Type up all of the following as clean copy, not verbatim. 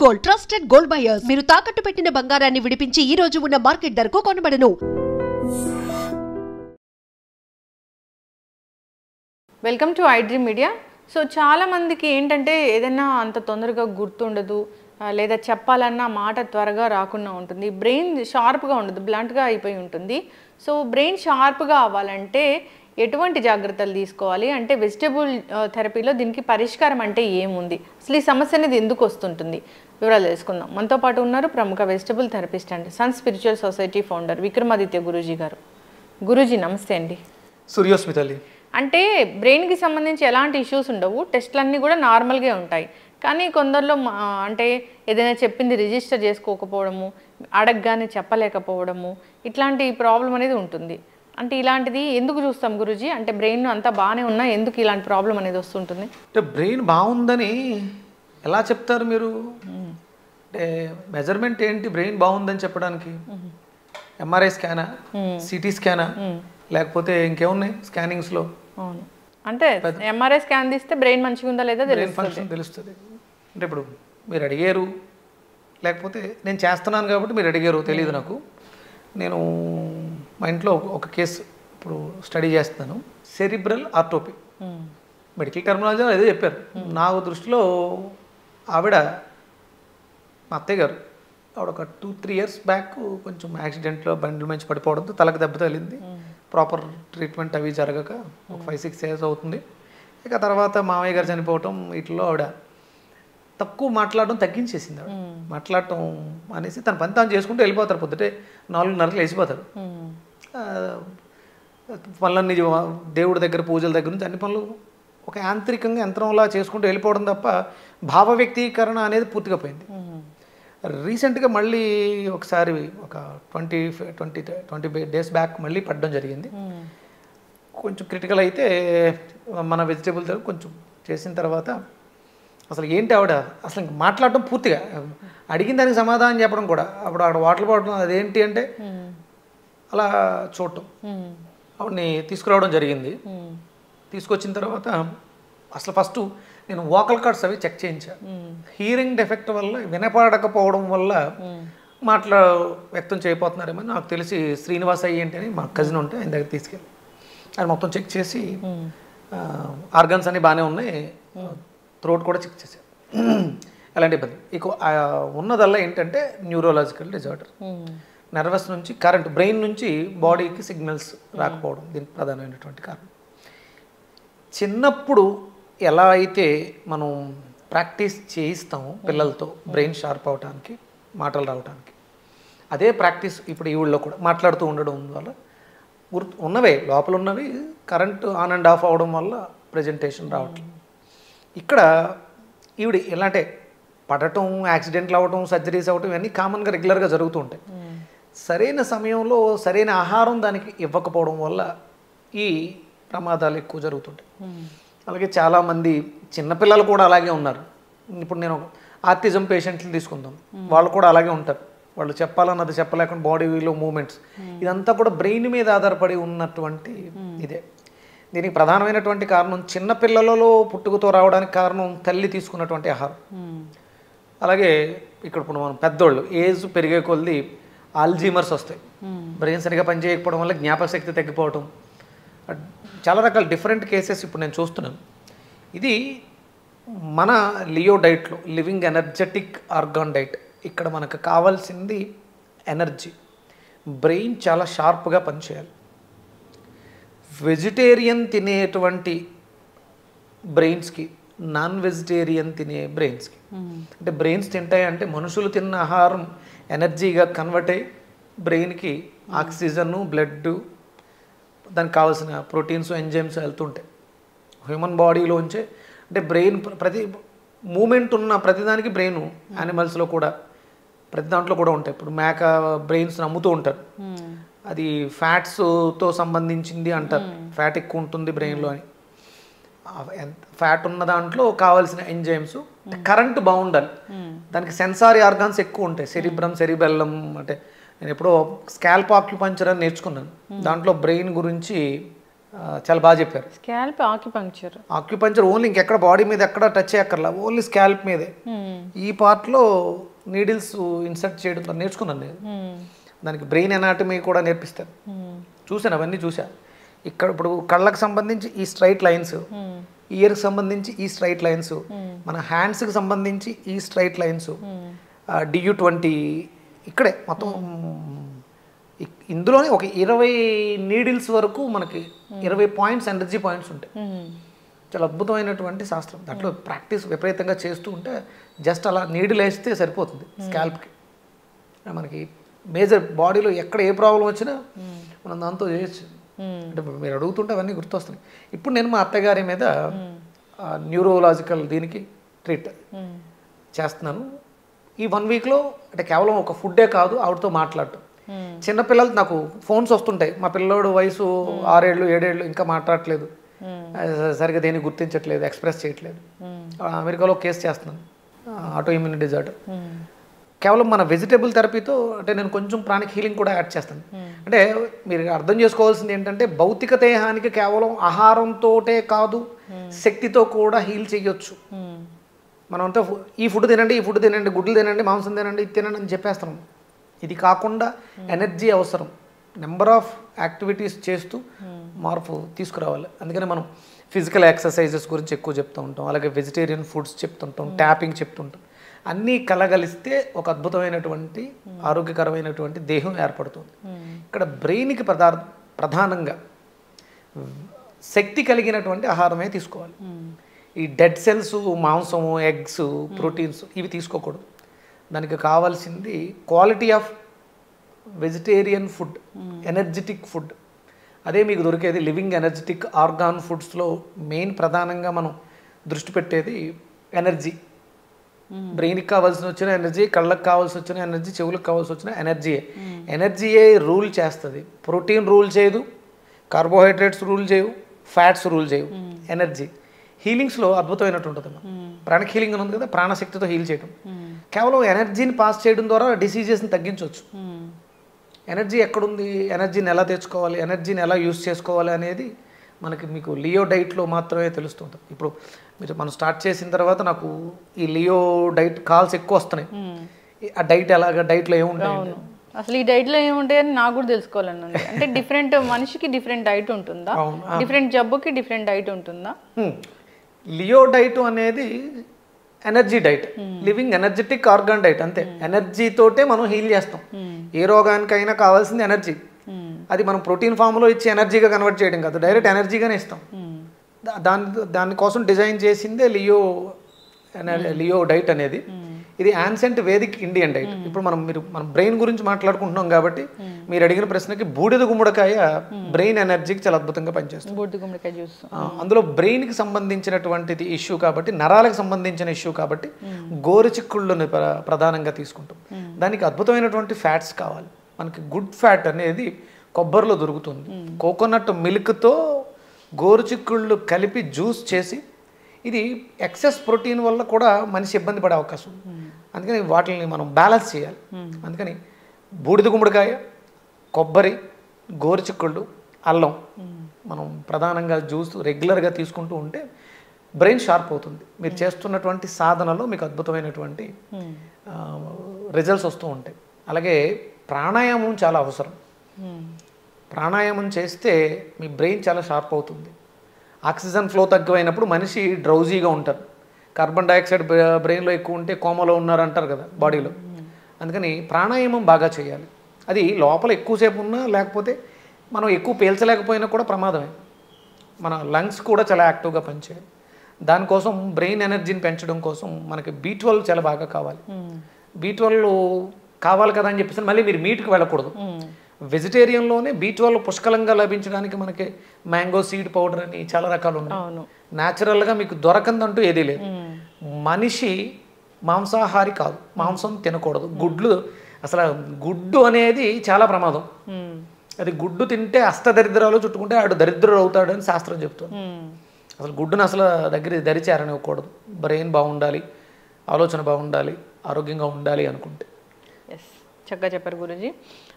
Gold trusted gold buyers. మీరు తాకట్టు పెట్టిన బంగారాన్ని విడిపించి ఈ రోజు ఉన్న మార్కెట్ ధరకు కొనబడను. Welcome to iDream media. So చాలా మందికి ఏంటంటే ఏదైనా అంత తొందరగా గుర్తుండదు, లేదా చెప్పాలన్న మాట త్వరగా రాకుండా ఉంటుంది. బ్రెయిన్ షార్ప్గా ఉండదు, బ్లంట్గా అయిపోయి ఉంటుంది. సో బ్రెయిన్ షార్ప్గా అవ్వాలంటే ఎటువంటి జాగ్రత్తలు తీసుకోవాలి అంటే వెజిటబుల్ థెరపీలో దీనికి పరిష్కారం అంటే ఏముంది, అసలు ఈ సమస్య అనేది ఎందుకు వస్తుంటుంది, వివరాలు తెలుసుకుందాం. మనతో పాటు ఉన్నారు ప్రముఖ vegetable therapist and sun spiritual society founder Vikramaditya Guruji గారు. గురూజీ నమస్తే అండి. సూర్యోస్మితల్లి. అంటే బ్రెయిన్కి సంబంధించి ఎలాంటి ఇష్యూస్ ఉండవు, టెస్ట్లన్నీ కూడా నార్మల్గా ఉంటాయి. కానీ కొందరిలో అంటే ఏదైనా చెప్పింది రిజిస్టర్ చేసుకోకపోవడము, అడగగానే చెప్పలేకపోవడము, ఇట్లాంటి ప్రాబ్లం అనేది ఉంటుంది. అంటే ఇలాంటిది ఎందుకు చూస్తాం గురూజీ? అంటే బ్రెయిన్ అంతా బాగానే ఉన్నా ఎందుకు ఇలాంటి ప్రాబ్లం అనేది వస్తుంటుంది? అంటే బ్రెయిన్ బాగుందని ఎలా చెప్తారు మీరు? అంటే మెజర్మెంట్ ఏంటి బ్రెయిన్ బాగుందని చెప్పడానికి? ఎంఆర్ఐ స్కానా, సిటీ స్కానా, లేకపోతే ఇంకేమున్నాయి స్కానింగ్స్లో? అవును, అంటే ఎంఆర్ఐ స్కాన్ తీస్తే బ్రెయిన్ మంచిగా ఉందా లేదా బ్రెయిన్ ఫంక్షన్ తెలుస్తుంది. అంటే ఇప్పుడు మీరు అడిగారు, లేకపోతే నేను చేస్తున్నాను కాబట్టి మీరు అడిగారు, తెలియదు నాకు. నేను మా ఇంట్లో ఒక కేసు ఇప్పుడు స్టడీ చేస్తున్నాను, సెరిబ్రల్ ఆర్టోపీ. మెడికల్ టర్మినాలజీ ఏదో చెప్పారు. నా దృష్టిలో ఆవిడ మా అత్తయ్య గారు, ఆవిడ ఒక 2-3 years బ్యాక్ కొంచెం యాక్సిడెంట్లో బండి మంచి పడిపోవడంతో తలకు దెబ్బ తగిలింది. ప్రాపర్ ట్రీట్మెంట్ అవి జరగక ఒక 5-6 years అవుతుంది. ఇక తర్వాత మామయ్య గారు చనిపోవటం, వీటిలో ఆవిడ తక్కువ మాట్లాడడం తగ్గించేసింది. ఆవిడ మాట్లాడటం అనేసి తన పని తాను చేసుకుంటూ వెళ్ళిపోతారు. పొద్దుటే 4:30 లేచిపోతారు. పనులన్నీ దేవుడి దగ్గర, పూజల దగ్గర నుంచి అన్ని పనులు ఒక యాంత్రికంగా యంత్రంలా చేసుకుంటూ వెళ్ళిపోవడం తప్ప భావ వ్యక్తీకరణ అనేది పూర్తిగా పోయింది. రీసెంట్గా మళ్ళీ ఒకసారి ఒక 20 days బ్యాక్ మళ్ళీ పడడం జరిగింది. కొంచెం క్రిటికల్ అయితే మన వెజిటేబుల్ దగ్గర కొంచెం చేసిన తర్వాత అసలు ఏంటి ఆవిడ అసలు ఇంక మాట్లాడటం పూర్తిగా, అడిగిన దానికి సమాధానం చెప్పడం కూడా, అప్పుడు ఆవిడ వాటలు పడడం అదేంటి అంటే అలా చూడటం. ఆవిడని తీసుకురావడం జరిగింది. తీసుకొచ్చిన తర్వాత అసలు ఫస్ట్ నేను వోకల్ కార్డ్స్ అవి చెక్ చేయించాను. హీరింగ్ డెఫెక్ట్ వల్ల, వినపడకపోవడం వల్ల వ్యక్తం చేయబోతున్నారేమో నాకు తెలిసి శ్రీనివాస్ అయ్యేంటి అని మా కజిన్ ఉంటే ఆయన దగ్గర తీసుకెళ్ళి అది మొత్తం చెక్ చేసి ఆర్గన్స్ అన్నీ బాగానే ఉన్నాయి, థ్రోట్ కూడా చెక్ చేశారు. ఎలాంటి ఇబ్బంది ఇక ఉన్నదల్లా ఏంటంటే న్యూరోలాజికల్ డిజార్డర్. నర్వస్ నుంచి కరెంట్, బ్రెయిన్ నుంచి బాడీకి సిగ్నల్స్ రాకపోవడం దీనికి ప్రధానమైనటువంటి కారణం. చిన్నప్పుడు ఎలా అయితే మనం ప్రాక్టీస్ చేయిస్తాము పిల్లలతో బ్రెయిన్ షార్ప్ అవడానికి, మాటలు రావడానికి, అదే ప్రాక్టీస్ ఇప్పుడు ఈ ఊళ్ళో కూడా మాట్లాడుతూ ఉండడం వల్ల ఉన్నవే లోపల ఉన్నవి కరెంట్ ఆన్ అండ్ ఆఫ్ అవడం వల్ల ప్రజెంటేషన్ రావట్లేదు. ఇక్కడ ఈవిడ ఎలా అంటే పడటం, యాక్సిడెంట్లు అవ్వడం, సర్జరీస్ అవ్వడం ఇవన్నీ కామన్గా రెగ్యులర్గా జరుగుతూ ఉంటాయి. సరైన సమయంలో సరైన ఆహారం దానికి ఇవ్వకపోవడం వల్ల ఈ ప్రమాదాలు ఎక్కువ జరుగుతుంటాయి. అలాగే చాలామంది చిన్నపిల్లలు కూడా అలాగే ఉన్నారు. ఇప్పుడు నేను ఆర్టిజం పేషెంట్లు తీసుకుందాం, వాళ్ళు కూడా అలాగే ఉంటారు. వాళ్ళు చెప్పాలన్నది చెప్పలేకుండా బాడీలో మూమెంట్స్, ఇదంతా కూడా బ్రెయిన్ మీద ఆధారపడి ఉన్నటువంటి ఇదే. దీనికి ప్రధానమైనటువంటి కారణం చిన్నపిల్లలలో పుట్టుకతో రావడానికి కారణం తల్లి తీసుకున్నటువంటి ఆహారం. అలాగే ఇక్కడ ఇప్పుడు మనం పెద్దోళ్ళు ఏజ్ పెరిగే కొద్దీ ఆల్జీమర్స్ వస్తాయి. బ్రెయిన్ సరిగా పనిచేయకపోవడం వల్ల జ్ఞాపక శక్తి తగ్గిపోవడం, చాలా రకాల డిఫరెంట్ కేసెస్ ఇప్పుడు నేను చూస్తున్నాను. ఇది మన లియో డైట్లో, లివింగ్ ఎనర్జెటిక్ ఆర్గాన్ డైట్, ఇక్కడ మనకు కావాల్సింది ఎనర్జీ. బ్రెయిన్ చాలా షార్ప్గా పనిచేయాలి. వెజిటేరియన్ తినేటువంటి బ్రెయిన్స్కి, నాన్ వెజిటేరియన్ తినే బ్రెయిన్స్కి, అంటే బ్రెయిన్స్ తింటాయంటే మనుషులు తిన్న ఆహారం ఎనర్జీగా కన్వర్ట్ అయ్యి బ్రెయిన్కి ఆక్సిజన్, బ్లడ్, దానికి కావాల్సిన ప్రోటీన్స్, ఎంజైమ్స్ వెళ్తుంటాయి హ్యూమన్ బాడీలోంచే. అంటే బ్రెయిన్ ప్రతి మూమెంట్ ఉన్న ప్రతిదానికి బ్రెయిన్, యానిమల్స్లో కూడా ప్రతి దాంట్లో కూడా ఉంటాయి. ఇప్పుడు మేక బ్రెయిన్స్ అమ్ముతూ ఉంటారు, అది ఫ్యాట్స్తో సంబంధించింది అంటారు, ఫ్యాట్ ఎక్కువ ఉంటుంది బ్రెయిన్లో అని. ఫ్యాట్ ఉన్న దాంట్లో కావాల్సిన ఎంజైమ్స్, కరెంట్ బాగుండాలి, దానికి సెన్సారీ ఆర్గాన్స్ ఎక్కువ ఉంటాయి, సెరిబ్రమ్, సెరిబెల్లం. అంటే నేను ఎప్పుడో స్కాల్ప్ ఆక్యుపంక్చర్ అని నేర్చుకున్నాను, దాంట్లో బ్రెయిన్ గురించి చాలా బాగా చెప్పారు. Scalp acupuncture. ఆక్యుపంచర్ ఓన్లీ ఇంకెక్కడ బాడీ మీద ఎక్కడ టచ్ చేయక్కర్లా, ఓన్లీ స్కాల్ప్ మీదే. ఈ పార్ట్లో నీడిల్స్ ఇన్సర్ట్ చేయడం నేర్చుకున్నాను నేను. దానికి బ్రెయిన్ ఎనాటమీ కూడా నేర్పిస్తారు. చూసాను, అవన్నీ చూసా. ఇక్కడ ఇప్పుడు కళ్ళకు సంబంధించి ఈ స్ట్రైట్ లైన్స్, ఇయర్కి సంబంధించి ఈ స్ట్రైట్ లైన్స్, మన హ్యాండ్స్కి సంబంధించి ఈ స్ట్రైట్ లైన్స్, DU20 ఇక్కడే మొత్తం. ఇందులోనే ఒక 20 నీడిల్స్ వరకు మనకి 20 పాయింట్స్, ఎనర్జీ పాయింట్స్ ఉంటాయి. చాలా అద్భుతమైనటువంటి శాస్త్రం. దాంట్లో ప్రాక్టీస్ విపరీతంగా చేస్తూ ఉంటే జస్ట్ అలా నీడిల్ వేస్తే సరిపోతుంది స్కాల్ప్కి. మనకి మేజర్ బాడీలో ఎక్కడ ఏ ప్రాబ్లం వచ్చినా మనం దాంతో చేయొచ్చు. అంటే మీరు అడుగుతుంటే అవన్నీ గుర్తొస్తున్నాయి. ఇప్పుడు నేను మా అత్తగారి మీద న్యూరోలాజికల్ దీనికి ట్రీట్ చేస్తున్నాను. ఈ 1 వీక్లో అంటే కేవలం ఒక ఫుడ్డే కాదు, ఆవిడతో మాట్లాడటం. చిన్నపిల్లలు నాకు ఫోన్స్ వస్తుంటాయి, మా పిల్లోడు వయసు 6 ఏళ్ళు 7 ఏళ్ళు ఇంకా మాట్లాడట్లేదు, సరిగ్గా దేన్ని గుర్తించట్లేదు, ఎక్స్ప్రెస్ చేయట్లేదు. అమెరికాలో కేసు చేస్తున్నాను, ఆటో ఇమ్యూన్ డిజార్డర్. కేవలం మన వెజిటేబుల్ థెరపీతో అంటే నేను కొంచెం ప్రాణిక్ హీలింగ్ కూడా యాడ్ చేస్తాను. అంటే మీరు అర్థం చేసుకోవాల్సింది ఏంటంటే భౌతిక దేహానికి కేవలం ఆహారంతోటే కాదు, శక్తితో కూడా హీల్ చేయొచ్చు. మనం అంతా ఈ ఫుడ్ తినండి, ఈ ఫుడ్ తినండి, గుడ్లు తినండి, మాంసం తినండి, ఇది తినండి అని చెప్పేస్తున్నాం. ఇది కాకుండా ఎనర్జీ అవసరం. నెంబర్ ఆఫ్ యాక్టివిటీస్ చేస్తూ మార్పు తీసుకురావాలి. అందుకని మనం ఫిజికల్ ఎక్సర్సైజెస్ గురించి ఎక్కువ చెప్తూ ఉంటాం, అలాగే వెజిటేరియన్ ఫుడ్స్ చెప్తుంటాం, ట్యాపింగ్ చెప్తుంటాం. అన్నీ కలగలిస్తే ఒక అద్భుతమైనటువంటి ఆరోగ్యకరమైనటువంటి దేహం ఏర్పడుతుంది. ఇక్కడ బ్రెయిన్కి ప్రధానంగా శక్తి కలిగినటువంటి ఆహారమే తీసుకోవాలి. ఈ డెడ్ సెల్స్, మాంసము, ఎగ్స్, ప్రోటీన్స్ ఇవి తీసుకోకూడదు. దానికి కావాల్సింది quality of vegetarian food, energetic food. అదే మీకు దొరికేది లివింగ్ ఎనర్జెటిక్ ఆర్గాన్ ఫుడ్స్లో మెయిన్ ప్రధానంగా మనం దృష్టి పెట్టేది ఎనర్జీ. బ్రెయిన్కి కావాల్సిన వచ్చిన ఎనర్జీ, కళ్ళకు కావాల్సి వచ్చిన ఎనర్జీ, చెవులకు కావాల్సి వచ్చిన ఎనర్జీయే. ఎనర్జీయే రూల్ చేస్తుంది. ప్రోటీన్ రూల్ చేయదు, కార్బోహైడ్రేట్స్ రూల్ చేయవు, ఫ్యాట్స్ రూల్ చేయవు. ఎనర్జీ హీలింగ్స్లో అద్భుతమైనట్టు ఉంటుంది. ప్రాణిక్ హీలింగ్ ఉంది కదా, ప్రాణశక్తితో హీల్ చేయడం. కేవలం ఎనర్జీని పాస్ చేయడం ద్వారా డిసీజెస్ని తగ్గించవచ్చు. ఎనర్జీ ఎక్కడుంది, ఎనర్జీని ఎలా తెచ్చుకోవాలి, ఎనర్జీని ఎలా యూజ్ చేసుకోవాలి అనేది మనకి మీకు లియో డైట్లో మాత్రమే తెలుస్తుంటుంది. ఇప్పుడు మీరు మనం స్టార్ట్ చేసిన తర్వాత నాకు ఈ లియో డైట్ కాల్స్ ఎక్కువ వస్తున్నాయి. ఆ డైట్ ఎలాగా, డైట్లో ఏముంటాయి, అసలు ఈ డైట్లో ఏముంటాయని నాకు కూడా తెలుసుకోవాలని ఉంది. అంటే డిఫరెంట్ మనిషికి డిఫరెంట్ డైట్ ఉంటుందా, డిఫరెంట్ జబ్బుకి డిఫరెంట్ డైట్ ఉంటుందా? లియో డైట్ అనేది energy diet, living energetic organ diet. అంతే, ఎనర్జీ తోటే మనం హీల్ చేస్తాం. ఏ రోగానికైనా కావాల్సింది ఎనర్జీ. అది మనం ప్రోటీన్ ఫామ్లో ఇచ్చి ఎనర్జీగా కన్వర్ట్ చేయడం కాదు, డైరెక్ట్ ఎనర్జీగానే ఇస్తాం. దానికోసం డిజైన్ చేసిందే లియో డైట్ అనేది. ఇది యాన్సెంట్ వేదిక్ ఇండియన్ డైట్. ఇప్పుడు మనం బ్రెయిన్ గురించి మాట్లాడుకుంటున్నాం కాబట్టి మీరు అడిగిన ప్రశ్నకి బూడిద గుమ్మడికాయ బ్రెయిన్ ఎనర్జీకి చాలా అద్భుతంగా పనిచేస్తుంది. బూడిద గుమ్మడికాయ జ్యూస్ అందులో బ్రెయిన్కి సంబంధించినటువంటిది ఇష్యూ కాబట్టి, నరాలకు సంబంధించిన ఇష్యూ కాబట్టి గోరుచిక్కుళ్ళని ప్రధానంగా తీసుకుంటాం. దానికి అద్భుతమైనటువంటి ఫ్యాట్స్ కావాలి. మనకి గుడ్ ఫ్యాట్ అనేది కొబ్బరిలో దొరుకుతుంది. కోకోనట్ మిల్క్తో గోరుచిక్కుళ్ళు కలిపి జ్యూస్ చేసి, ఇది ఎక్సెస్ ప్రోటీన్ వల్ల కూడా మనిషి ఇబ్బంది పడే అవకాశం ఉంది. అందుకని వాటిని మనం బ్యాలెన్స్ చేయాలి. అందుకని బూడిద గుమ్మడికాయ, కొబ్బరి, గోరుచిక్కుళ్ళు, అల్లం మనం ప్రధానంగా జ్యూస్ రెగ్యులర్గా తీసుకుంటూ ఉంటే బ్రెయిన్ షార్ప్ అవుతుంది. మీరు చేస్తున్నటువంటి సాధనలో మీకు అద్భుతమైనటువంటి రిజల్ట్స్ వస్తూ ఉంటాయి. అలాగే ప్రాణాయామం చాలా అవసరం. ప్రాణాయామం చేస్తే మీ బ్రెయిన్ చాలా షార్ప్ అవుతుంది. ఆక్సిజన్ ఫ్లో తక్కువైనప్పుడు మనిషి డ్రౌజీగా ఉంటారు. కార్బన్ డైఆక్సైడ్ బ్రెయిన్లో ఎక్కువ ఉంటే కోమలో ఉన్నారు అంటారు కదా బాడీలో. అందుకని ప్రాణాయామం బాగా చేయాలి. అది లోపల ఎక్కువసేపు ఉన్నా, లేకపోతే మనం ఎక్కువ పీల్చలేకపోయినా కూడా ప్రమాదమే. మన లంగ్స్ కూడా చాలా యాక్టివ్గా పనిచేయాలి. దానికోసం బ్రెయిన్ ఎనర్జీని పెంచడం కోసం మనకి B12 చాలా బాగా కావాలి. B12 కావాలి కదా అని చెప్పేసి మళ్ళీ మీరు మీట్కి వెళ్ళకూడదు. వెజిటేరియన్లోనే B12 పుష్కలంగా లభించడానికి మనకి మ్యాంగో సీడ్ పౌడర్ అని చాలా రకాలు ఉన్నాయి. న్యాచురల్గా మీకు దొరకందంటూ ఏదీ లేదు. మనిషి మాంసాహారి కాదు, మాంసం తినకూడదు. అసలు గుడ్డు అనేది చాలా ప్రమాదం. అది గుడ్డు తింటే అష్టదరిద్రాలు చుట్టుకుంటే ఆడు దరిద్రుడు అవుతాడు అని శాస్త్రం చెప్తుంది. అసలు గుడ్డును అసలు దరిచారనివ్వకూడదు. బ్రెయిన్ బాగుండాలి, ఆలోచన బాగుండాలి, ఆరోగ్యంగా ఉండాలి అనుకుంటే. చక్కగా చెప్పారు గురూజీ.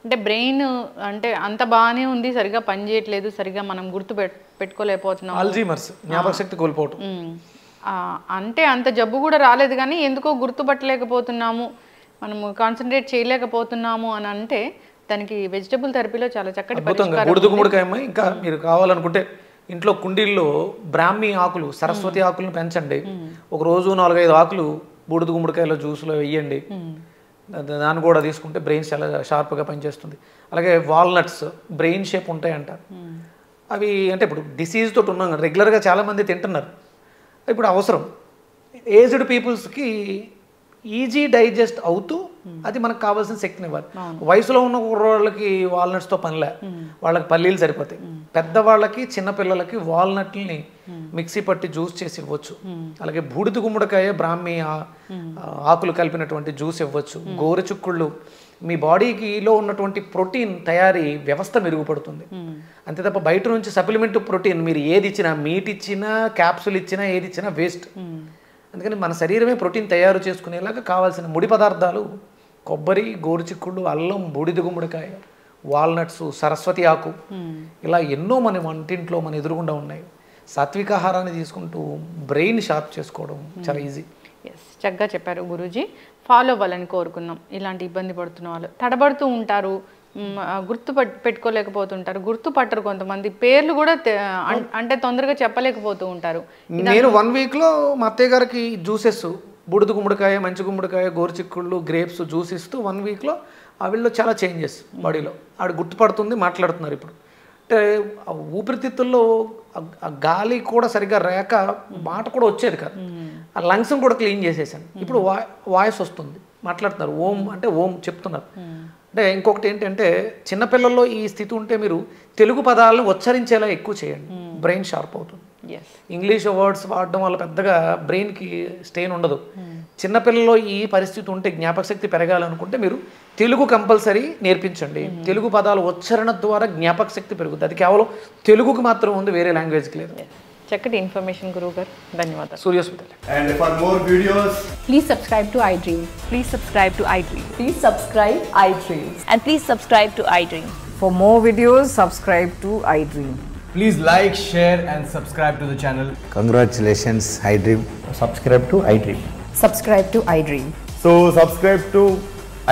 అంటే బ్రెయిన్ అంటే అంత బాగానే ఉంది, సరిగా పని చేయట్లేదు, సరిగా మనం గుర్తు పెట్టుకోలేకపోతున్నాం. అల్జీమర్స్, జ్ఞాపక శక్తి కోల్పోవటం. అంటే అంత జబ్బు కూడా రాలేదు కానీ ఎందుకో గుర్తుపట్టలేకపోతున్నాము, మనము కాన్సన్ట్రేట్ చేయలేకపోతున్నాము అని అంటే దానికి వెజిటబుల్ థెరపీలో చాలా చక్కటి అద్భుతంగా బూడిద గుమ్మడికాయ. ఇంకా మీరు కావాలనుకుంటే ఇంట్లో కుండీల్లో బ్రాహ్మీ ఆకులు, సరస్వతి ఆకులను పెంచండి. ఒక రోజు 4-5 ఆకులు బూడిద గుమ్మడికాయలో జ్యూస్లో వేయండి. దాన్ని కూడా తీసుకుంటే బ్రెయిన్ చాలా షార్ప్గా పనిచేస్తుంది. అలాగే వాల్నట్స్ బ్రెయిన్ షేప్ ఉంటాయంట. అవి అంటే ఇప్పుడు డిసీజ్ తోటి ఉన్నాం, రెగ్యులర్గా చాలామంది తింటున్నారు. ఇప్పుడు అవసరం ఏజ్డ్ పీపుల్స్కి ఈజీ డైజెస్ట్ అవుతూ అది మనకు కావాల్సిన శక్తిని ఇవ్వాలి. వయసులో ఉన్న వాళ్ళకి వాల్నట్స్తో పనిలే, వాళ్ళకి పల్లీలు సరిపోతాయి. పెద్దవాళ్ళకి చిన్నపిల్లలకి వాల్నట్ని మిక్సీ పట్టి జ్యూస్ చేసి ఇవ్వచ్చు. అలాగే బూడిద గుమ్మడికాయ బ్రాహ్మీ ఆకులు కలిపినటువంటి జ్యూస్ ఇవ్వచ్చు. గోరుచుక్కుళ్ళు మీ బాడీకిలో ఉన్నటువంటి ప్రోటీన్ తయారీ వ్యవస్థ మెరుగుపడుతుంది. అంతే తప్ప బయట నుంచి సప్లిమెంట్ ప్రోటీన్ మీరు ఏది ఇచ్చినా, మీట్ ఇచ్చినా, క్యాప్సుల్ ఇచ్చినా, ఏది ఇచ్చినా వేస్ట్. అందుకని మన శరీరమే ప్రోటీన్ తయారు చేసుకునేలాగా కావాల్సిన ముడి పదార్థాలు కొబ్బరి, గోరుచిక్కుళ్ళు, అల్లం, బూడిద గుమ్మడికాయ, వాల్నట్స్, సరస్వతి ఆకు, ఇలా ఎన్నో మన వంటింట్లో మన ఎదురుగుండా ఉన్నాయి. సాత్విక ఆహారాన్ని తీసుకుంటూ బ్రెయిన్ షార్ప్ చేసుకోవడం చాలా ఈజీ. చక్కగా చెప్పారు గురూజీ. ఫాలో అవ్వాలని కోరుకున్నాం. ఇలాంటి ఇబ్బంది పడుతున్న వాళ్ళు తడబడుతూ ఉంటారు, పెట్టుకోలేకపోతుంటారు, గుర్తుపట్టరు, కొంతమంది పేర్లు కూడా అంటే తొందరగా చెప్పలేకపోతూ ఉంటారు. నేను 1 వీక్లో మా అత్తయ్య గారికి జ్యూసెస్ బూడిద గుమ్మడికాయ, మంచి గుమ్మడికాయ, గోరుచిక్కుళ్ళు, గ్రేప్స్ జ్యూస్ ఇస్తూ 1 వీక్లో ఆవిడలో చాలా చేంజెస్ బాడీలో. ఆవిడ గుర్తుపడుతుంది, మాట్లాడుతున్నారు. ఇప్పుడు అంటే ఊపిరితిత్తుల్లో గాలి కూడా సరిగ్గా రేక మాట కూడా వచ్చేది కాదు. ఆ లంగ్స్ని కూడా క్లీన్ చేసేసాను. ఇప్పుడు వాయిస్ వస్తుంది, మాట్లాడుతున్నారు. ఓం అంటే ఓం చెప్తున్నారు. అంటే ఇంకొకటి ఏంటంటే చిన్నపిల్లల్లో ఈ స్థితి ఉంటే మీరు తెలుగు పదాలను ఉచ్చరించేలా ఎక్కువ చేయండి, బ్రెయిన్ షార్ప్ అవుతుంది. ఇంగ్లీష్ వర్డ్స్ వాడడం వల్ల పెద్దగా బ్రెయిన్కి స్టెయిన్ ఉండదు. చిన్నపిల్లల్లో ఈ పరిస్థితి ఉంటే జ్ఞాపక శక్తి పెరగాలనుకుంటే మీరు తెలుగు కంపల్సరీ నేర్పించండి. తెలుగు పదాలు ఉచ్చరణ ద్వారా జ్ఞాపక శక్తి పెరుగుతుంది. అది కేవలం తెలుగుకి మాత్రం ఉంది, వేరే లాంగ్వేజ్కి లేదు. చక్కటి ఇన్ఫర్మేషన్ గురువు గారు, ధన్యవాదాలు. Suryasmita. And for more videos, please subscribe to iDream. Please subscribe to iDream. Please subscribe iDream. And please subscribe to iDream. For more videos, subscribe to iDream. please like, share and subscribe to the channel. Congratulations, iDream. Subscribe to iDream. Subscribe to iDream. So subscribe to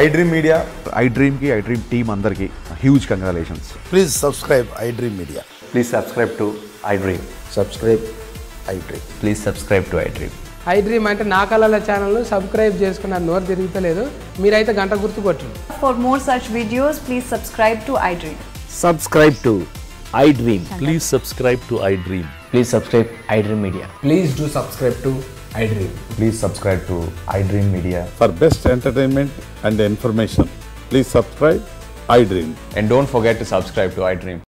iDream Media. iDream ki iDream team andarki huge congratulations. Please subscribe iDream Media. Please subscribe to iDream. Subscribe iDream. Please subscribe to iDream. iDream అంటే నా కళల channel subscribe చేసుకున్న నోరు తిరుగుతలేదు, మీరైతే గంట గుర్తు కొట్టండి. For more such videos, please subscribe to iDream. Subscribe to iDream. Please subscribe to iDream. Please subscribe iDream Media. Please do subscribe to iDream. Please subscribe to iDream Media. For best entertainment and information, please subscribe iDream. And don't forget to subscribe to iDream.